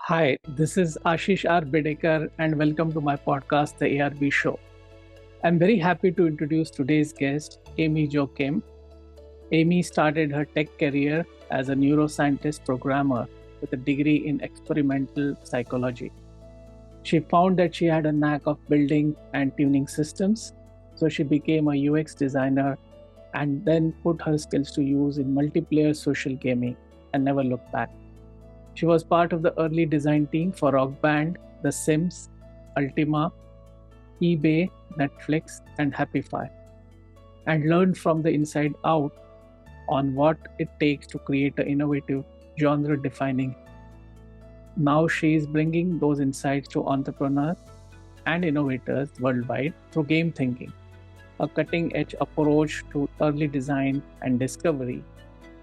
Hi, this is Ashish R. Bidekar, and welcome to my podcast, The ARB Show. I'm very happy to introduce today's guest, Amy Jo Kim. Amy started her tech career as a neuroscientist programmer with a degree in experimental psychology. She found that she had a knack of building and tuning systems, so she became a UX designer and then put her skills to use in multiplayer social gaming and never looked back. She was part of the early design team for Rock Band, The Sims, Ultima, eBay, Netflix, and Happify, and learned from the inside out on what it takes to create an innovative, genre defining. Now she is bringing those insights to entrepreneurs and innovators worldwide through game thinking, a cutting edge approach to early design and discovery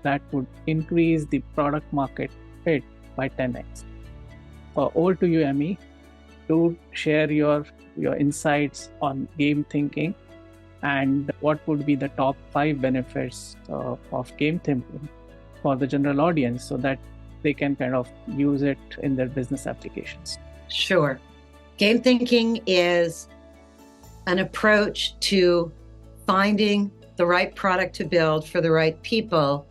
that would increase the product market fit by 10x. Over to you, Emmy, to share your insights on game thinking and what would be the top 5 benefits of game thinking for the general audience so that they can kind of use it in their business applications. Sure. Game thinking is an approach to finding the right product to build for the right people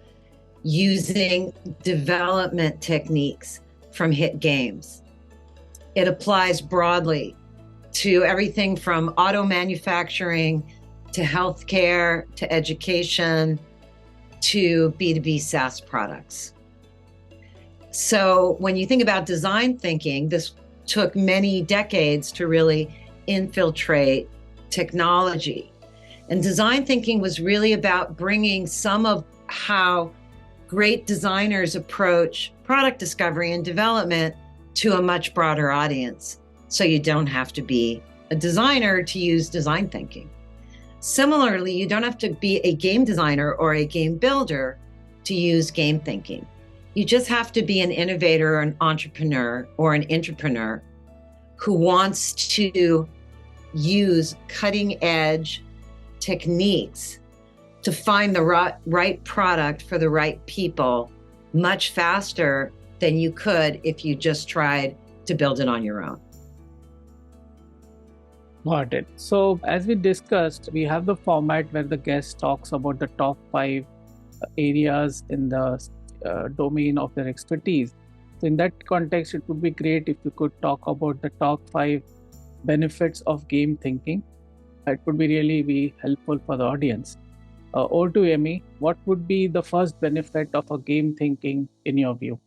using development techniques from hit games. It applies broadly to everything from auto manufacturing to healthcare to education to B2B SaaS products. So when you think about design thinking, this took many decades to really infiltrate technology. And design thinking was really about bringing some of how great designers approach product discovery and development to a much broader audience. So you don't have to be a designer to use design thinking. Similarly, you don't have to be a game designer or a game builder to use game thinking. You just have to be an innovator or an entrepreneur or an intrapreneur who wants to use cutting edge techniques to find the right product for the right people much faster than you could if you just tried to build it on your own. Got it. So as we discussed, we have the format where the guest talks about the top 5 areas in the domain of their expertise. So in that context, it would be great if you could talk about the top 5 benefits of game thinking. It would really be helpful for the audience. Over to Amy, what would be the first benefit of a game thinking in your view?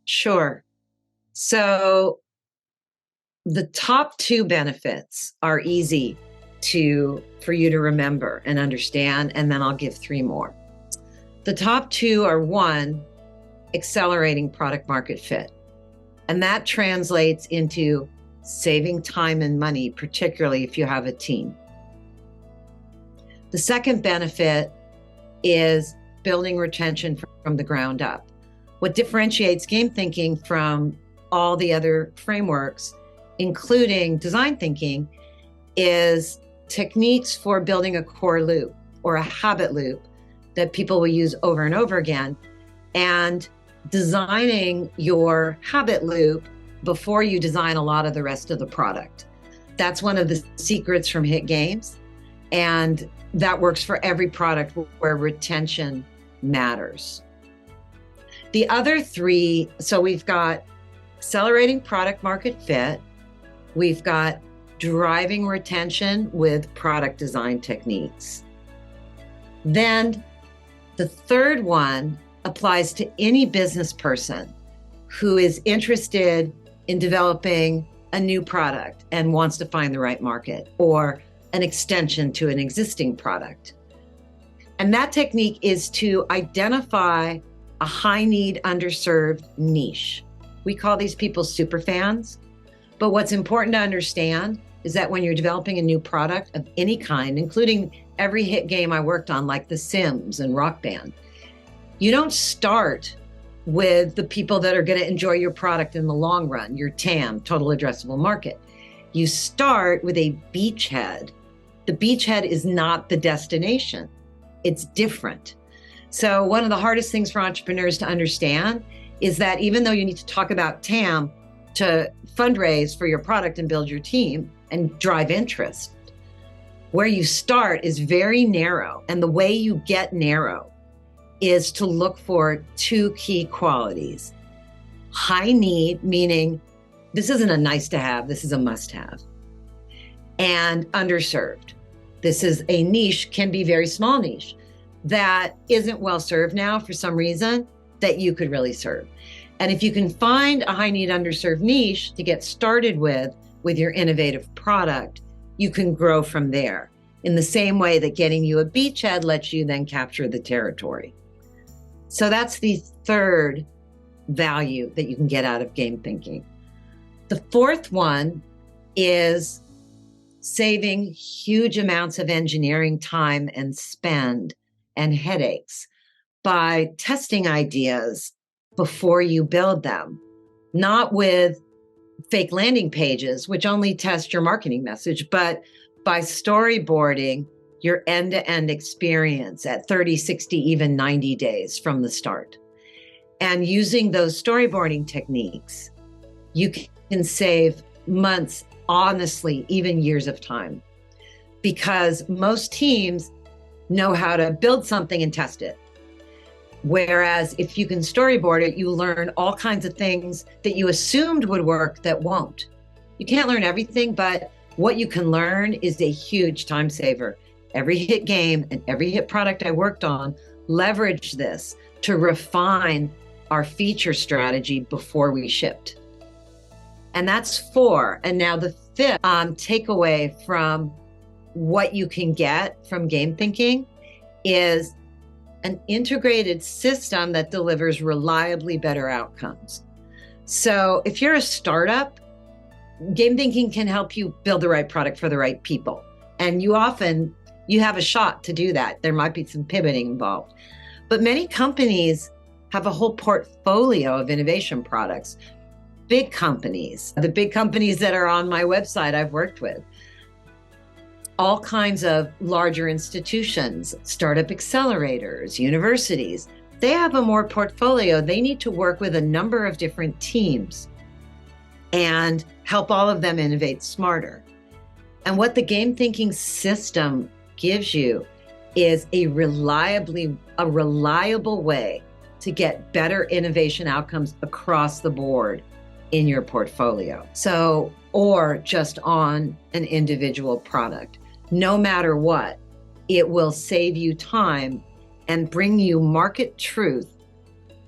Sure. So the top 2 benefits are easy for you to remember and understand, and then I'll give 3 more. The top 2 are 1, accelerating product market fit. And that translates into saving time and money, particularly if you have a team. The second benefit is building retention from the ground up. What differentiates game thinking from all the other frameworks, including design thinking, is techniques for building a core loop or a habit loop that people will use over and over again, and designing your habit loop before you design a lot of the rest of the product. That's one of the secrets from hit games. And that works for every product where retention matters. The other 3, so we've got accelerating product market fit, we've got driving retention with product design techniques. Then the third one applies to any business person who is interested in developing a new product and wants to find the right market or an extension to an existing product. And that technique is to identify a high need, underserved niche. We call these people super fans. But what's important to understand is that when you're developing a new product of any kind, including every hit game I worked on, like The Sims and Rock Band, you don't start with the people that are going to enjoy your product in the long run, your TAM, total addressable market. You start with a beachhead. The beachhead is not the destination. It's different. So one of the hardest things for entrepreneurs to understand is that even though you need to talk about TAM to fundraise for your product and build your team and drive interest, where you start is very narrow. And the way you get narrow is to look for two key qualities. High need, meaning this isn't a nice to have, this is a must have. And underserved. This is a niche, can be very small niche, that isn't well served now for some reason that you could really serve. And if you can find a high need underserved niche to get started with your innovative product, you can grow from there in the same way that getting you a beachhead lets you then capture the territory. So that's the third value that you can get out of game thinking. The fourth one is saving huge amounts of engineering time and spend and headaches by testing ideas before you build them, not with fake landing pages, which only test your marketing message, but by storyboarding your end-to-end experience at 30, 60, even 90 days from the start. And using those storyboarding techniques, you can save months, honestly, even years of time, because most teams know how to build something and test it. Whereas if you can storyboard it, you learn all kinds of things that you assumed would work that won't. You can't learn everything, but what you can learn is a huge time saver. Every hit game and every hit product I worked on leveraged this to refine our feature strategy before we shipped. And that's 4. And now the fifth takeaway from what you can get from game thinking is an integrated system that delivers reliably better outcomes. So if you're a startup, game thinking can help you build the right product for the right people. And you have a shot to do that. There might be some pivoting involved. But many companies have a whole portfolio of innovation products. Big companies, the big companies that are on my website I've worked with, all kinds of larger institutions, startup accelerators, universities, they have a more portfolio. They need to work with a number of different teams and help all of them innovate smarter. And what the game thinking system gives you is a reliable way to get better innovation outcomes across the board in your portfolio. So, or just on an individual product. No matter what, it will save you time and bring you market truth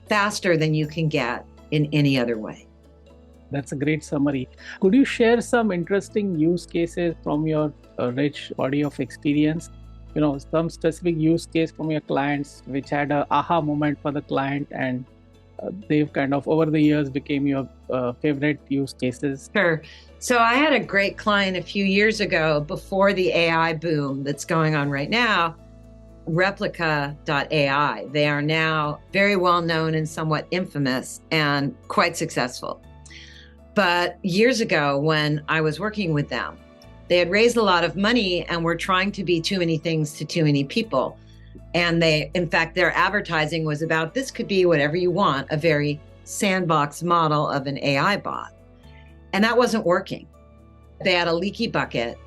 faster than you can get in any other way. That's a great summary. Could you share some interesting use cases from your rich body of experience? Some specific use case from your clients which had a aha moment for the client, and they've kind of over the years became your favorite use cases? Sure. So I had a great client a few years ago before the AI boom that's going on right now, Replica.ai. They are now very well known and somewhat infamous and quite successful. But years ago, when I was working with them, they had raised a lot of money and were trying to be too many things to too many people. And in fact, their advertising was about, this could be whatever you want, a very sandbox model of an AI bot. And that wasn't working. They had a leaky bucket.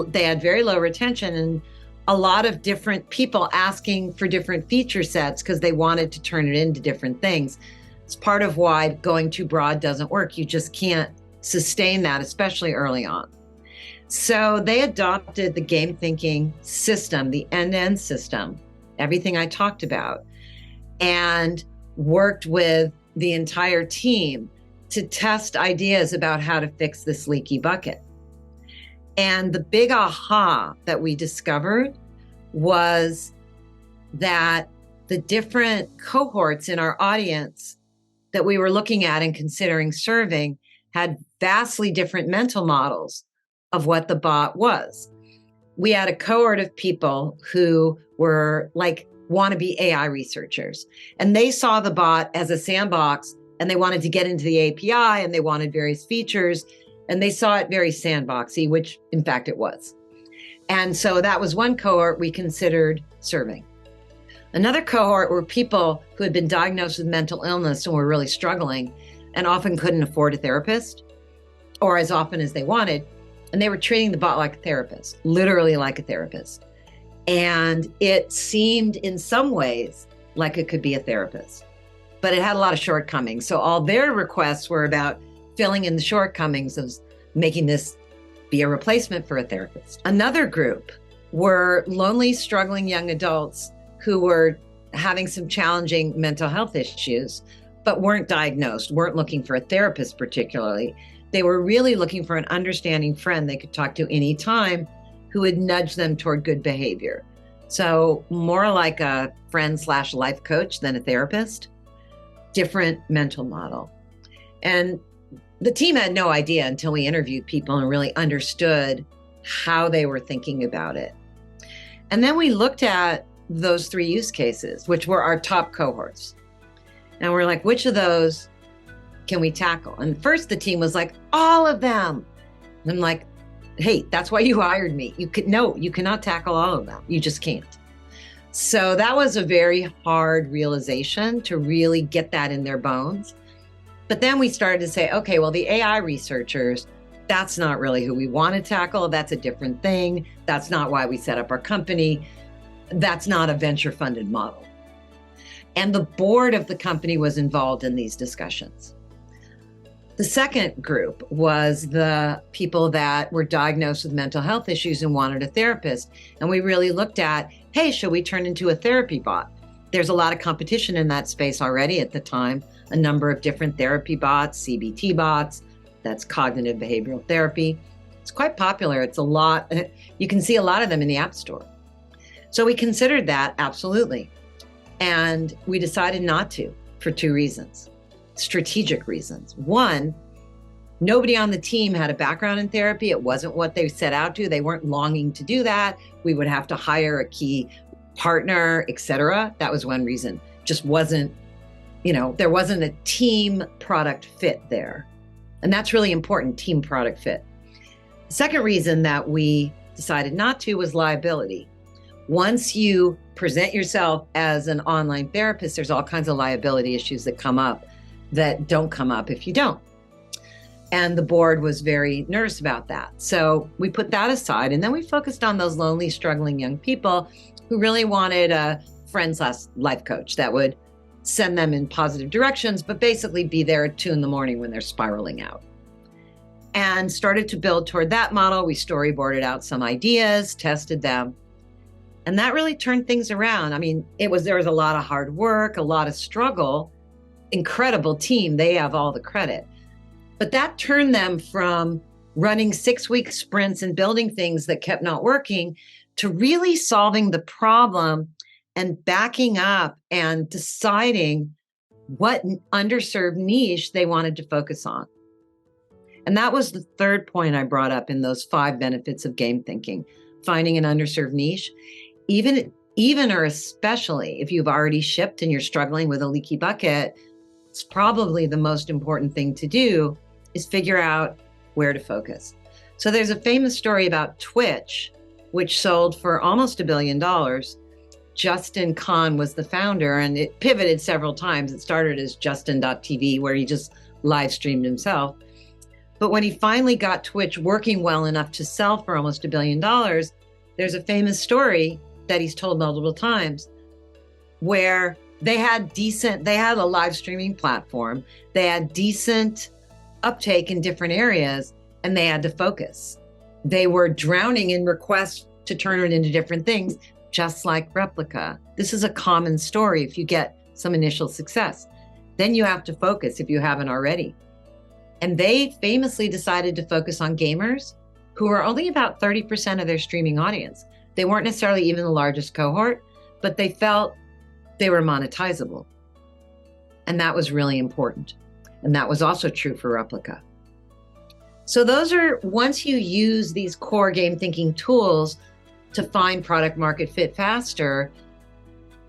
They had very low retention and a lot of different people asking for different feature sets because they wanted to turn it into different things. It's part of why going too broad doesn't work. You just can't sustain that, especially early on. So they adopted the game thinking system, the end-to-end system, everything I talked about, and worked with the entire team to test ideas about how to fix this leaky bucket. And the big aha that we discovered was that the different cohorts in our audience that we were looking at and considering serving had vastly different mental models of what the bot was. We had a cohort of people who were like wannabe AI researchers, and they saw the bot as a sandbox and they wanted to get into the API and they wanted various features and they saw it very sandboxy, which in fact it was. And so that was one cohort we considered serving. Another cohort were people who had been diagnosed with mental illness and were really struggling and often couldn't afford a therapist or as often as they wanted. And they were treating the bot like a therapist, literally like a therapist. And it seemed in some ways like it could be a therapist, but it had a lot of shortcomings. So all their requests were about filling in the shortcomings of making this be a replacement for a therapist. Another group were lonely, struggling young adults who were having some challenging mental health issues, but weren't diagnosed, weren't looking for a therapist particularly. They were really looking for an understanding friend they could talk to anytime who would nudge them toward good behavior. So more like a friend/life coach than a therapist, different mental model. And the team had no idea until we interviewed people and really understood how they were thinking about it. And then we looked at those 3 use cases, which were our top cohorts. And we're like, which of those can we tackle? And first the team was like, all of them. And I'm like, hey, that's why you hired me. You cannot tackle all of them. You just can't. So that was a very hard realization to really get that in their bones. But then we started to say, okay, well, the AI researchers, that's not really who we want to tackle. That's a different thing. That's not why we set up our company. That's not a venture funded model. And the board of the company was involved in these discussions. The second group was the people that were diagnosed with mental health issues and wanted a therapist. And we really looked at, hey, should we turn into a therapy bot? There's a lot of competition in that space already at the time, a number of different therapy bots, CBT bots, that's cognitive behavioral therapy. It's quite popular. It's a lot. You can see a lot of them in the App Store. So we considered that, absolutely. And we decided not to for 2 reasons. Strategic reasons. One, nobody on the team had a background in therapy. It wasn't what they set out to. They weren't longing to do that. We would have to hire a key partner, etc. That was one reason. Just wasn't, there wasn't a team product fit there. And that's really important, team product fit. The second reason that we decided not to was liability. Once you present yourself as an online therapist, there's all kinds of liability issues that come up that don't come up if you don't. And the board was very nervous about that. So we put that aside, and then we focused on those lonely, struggling young people who really wanted a friend/life coach that would send them in positive directions, but basically be there at 2 a.m. when they're spiraling out. And started to build toward that model. We storyboarded out some ideas, tested them, and that really turned things around. I mean, there was a lot of hard work, a lot of struggle, incredible team. They have all the credit. But that turned them from running 6-week sprints and building things that kept not working to really solving the problem and backing up and deciding what underserved niche they wanted to focus on. And that was the third point I brought up in those 5 benefits of game thinking, finding an underserved niche. Even or especially if you've already shipped and you're struggling with a leaky bucket, it's probably the most important thing to do is figure out where to focus. So there's a famous story about Twitch, which sold for almost $1 billion. Justin Kan was the founder, and it pivoted several times. It started as Justin.tv, where he just live streamed himself. But when he finally got Twitch working well enough to sell for almost $1 billion, there's a famous story that he's told multiple times where they had a live streaming platform. They had decent uptake in different areas, and they had to focus. They were drowning in requests to turn it into different things, just like Replica. This is a common story if you get some initial success. Then you have to focus if you haven't already. And they famously decided to focus on gamers who are only about 30% of their streaming audience. They weren't necessarily even the largest cohort, but they felt they were monetizable. And that was really important. And that was also true for Replica. So once you use these core game thinking tools to find product market fit faster,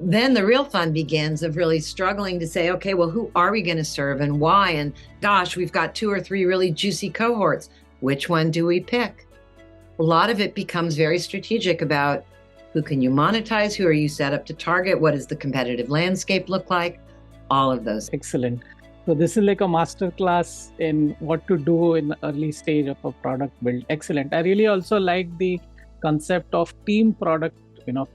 then the real fun begins of really struggling to say, okay, well, who are we going to serve and why? And gosh, we've got 2 or 3 really juicy cohorts. Which one do we pick? A lot of it becomes very strategic about Who can you monetize? Who are you set up to target? What does the competitive landscape look like? All of those. Excellent. So this is like a master class in what to do in the early stage of a product build. Excellent. I really also like the concept of team product,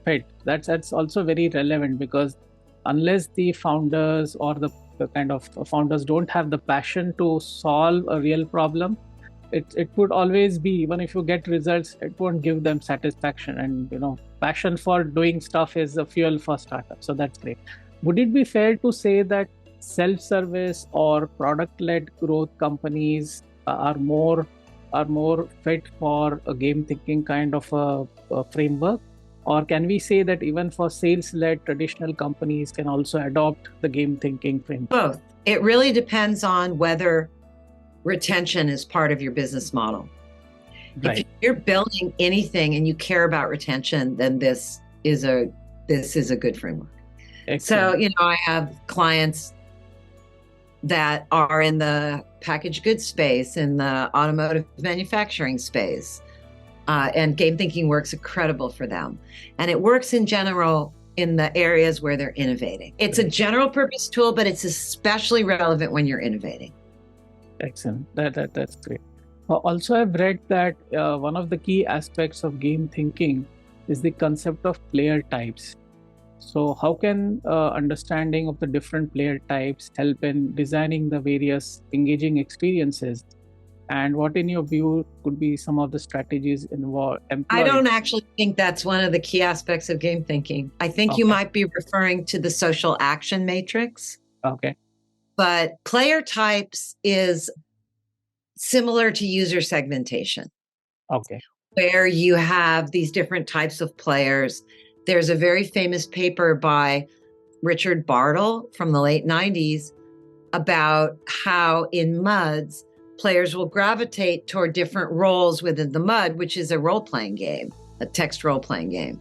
fit. That's also very relevant, because unless the founders or the kind of founders don't have the passion to solve a real problem, it would always be, even if you get results, it won't give them satisfaction. And passion for doing stuff is the fuel for startup. So that's great. Would it be fair to say that self-service or product-led growth companies are more fit for a game thinking kind of a framework? Or can we say that even for sales-led traditional companies can also adopt the game thinking framework? Both. It really depends on whether retention is part of your business model. Right. If you're building anything and you care about retention, then this is a good framework. Excellent. So, I have clients that are in the packaged goods space, in the automotive manufacturing space, and game thinking works incredible for them. And it works in general in the areas where they're innovating. It's a general purpose tool, but it's especially relevant when you're innovating. Excellent. That's great. Also, I've read that one of the key aspects of game thinking is the concept of player types. So how can understanding of the different player types help in designing the various engaging experiences? And what, in your view, could be some of the strategies involved? I don't actually think that's one of the key aspects of game thinking. I think you might be referring to the social action matrix. Okay. But player types is similar to user segmentation. Okay. Where you have these different types of players. There's a very famous paper by Richard Bartle from the late 90s about how in MUDs, players will gravitate toward different roles within the MUD, which is a role-playing game, a text role-playing game.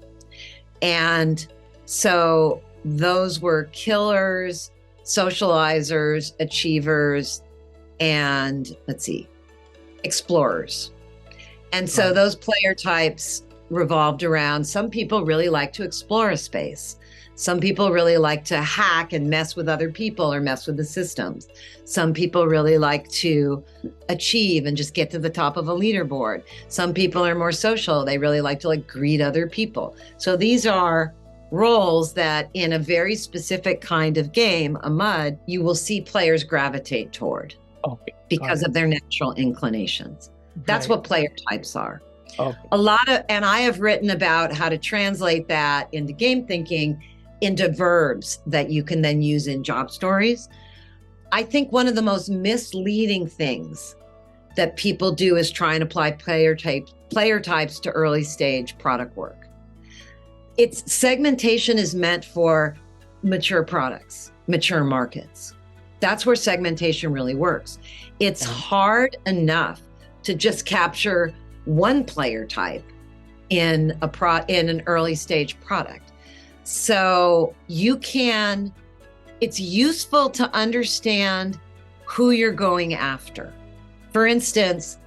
And so those were killers, socializers, achievers, and explorers. And so those player types revolved around, some people really like to explore a space. Some people really like to hack and mess with other people or mess with the systems. Some people really like to achieve and just get to the top of a leaderboard. Some people are more social. They really like to greet other people. So these are roles that in a very specific kind of game, a MUD, you will see players gravitate toward because of their natural inclinations. That's what player types are. And I have written about how to translate that into game thinking into verbs that you can then use in job stories. I think one of the most misleading things that people do is try and apply player types to early stage product work. Its segmentation is meant for mature products, mature markets. That's where segmentation really works. It's hard enough to just capture one player type in an early stage product. So it's useful to understand who you're going after. For instance,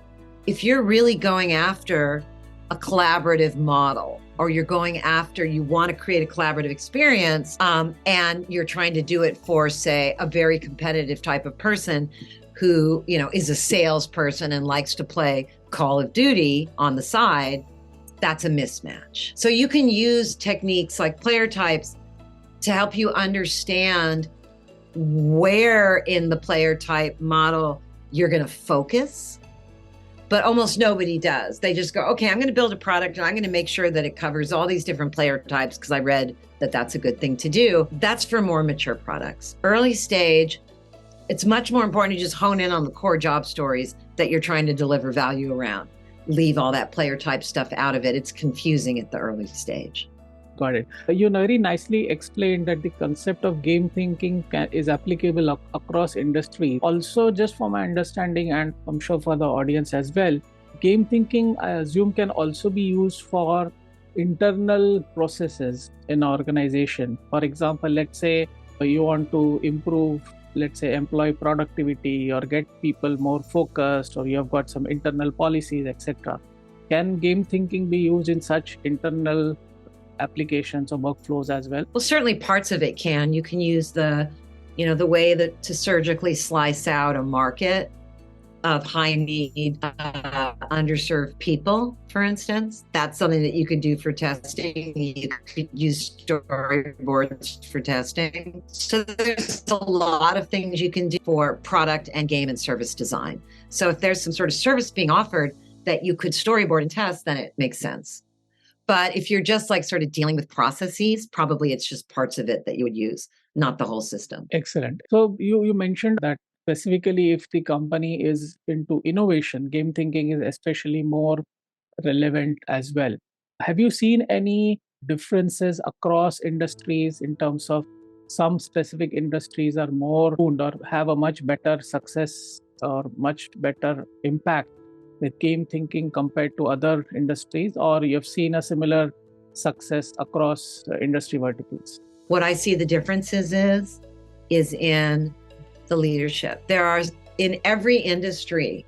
if you're really going after a collaborative model, or you want to create a collaborative experience, and you're trying to do it for, say, a very competitive type of person who, is a salesperson and likes to play Call of Duty on the side, that's a mismatch. So you can use techniques like player types to help you understand where in the player type model you're going to focus. But almost nobody does. They just go, okay, I'm going to build a product and I'm going to make sure that it covers all these different player types because I read that that's a good thing to do. That's for more mature products. Early stage, it's much more important to just hone in on the core job stories that you're trying to deliver value around. Leave all that player type stuff out of it. It's confusing at the early stage. Got it. You very nicely explained that the concept of game thinking is applicable across industries. Also, just for my understanding, and I'm sure for the audience as well, game thinking, I assume, can also be used for internal processes in an organization. For example, let's say you want to improve, employee productivity or get people more focused, or you have got some internal policies, etc. Can game thinking be used in such internal applications or workflows as well? Well, certainly parts of it can. You can use the way that to surgically slice out a market of high need, underserved people, for instance. That's something that you could do for testing. You could use storyboards for testing. So there's a lot of things you can do for product and game and service design. So if there's some sort of service being offered that you could storyboard and test, then it makes sense. But if you're just like sort of dealing with processes, probably it's just parts of it that you would use, not the whole system. Excellent. So you mentioned that specifically if the company is into innovation, game thinking is especially more relevant as well. Have you seen any differences across industries in terms of some specific industries are more tuned or have a much better success or much better impact with game thinking compared to other industries, or you've seen a similar success across industry verticals? What I see the differences is in the leadership. In every industry,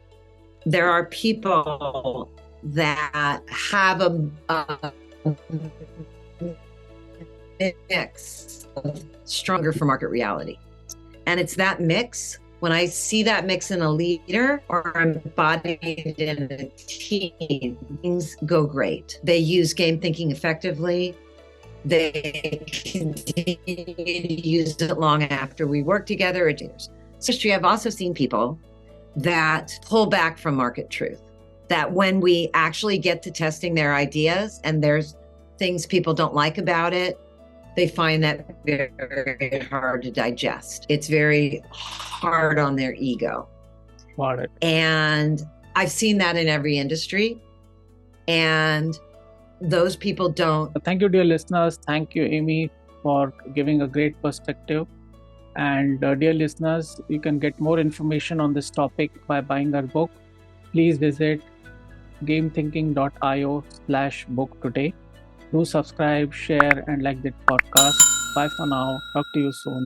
there are people that have a mix of stronger for market reality. And it's that mix. When I see that mix in a leader or embodied in a team, things go great. They use game thinking effectively. They continue to use it long after we work together. So I've also seen people that pull back from market truth, that when we actually get to testing their ideas and there's things people don't like about it, they find that very hard to digest. It's very hard on their ego. Got it. And I've seen that in every industry. And those people don't. Thank you, dear listeners. Thank you, Amy, for giving a great perspective. And dear listeners, you can get more information on this topic by buying our book. Please visit gamethinking.io/book today. Do subscribe, share, and like this podcast. Bye for now. Talk to you soon.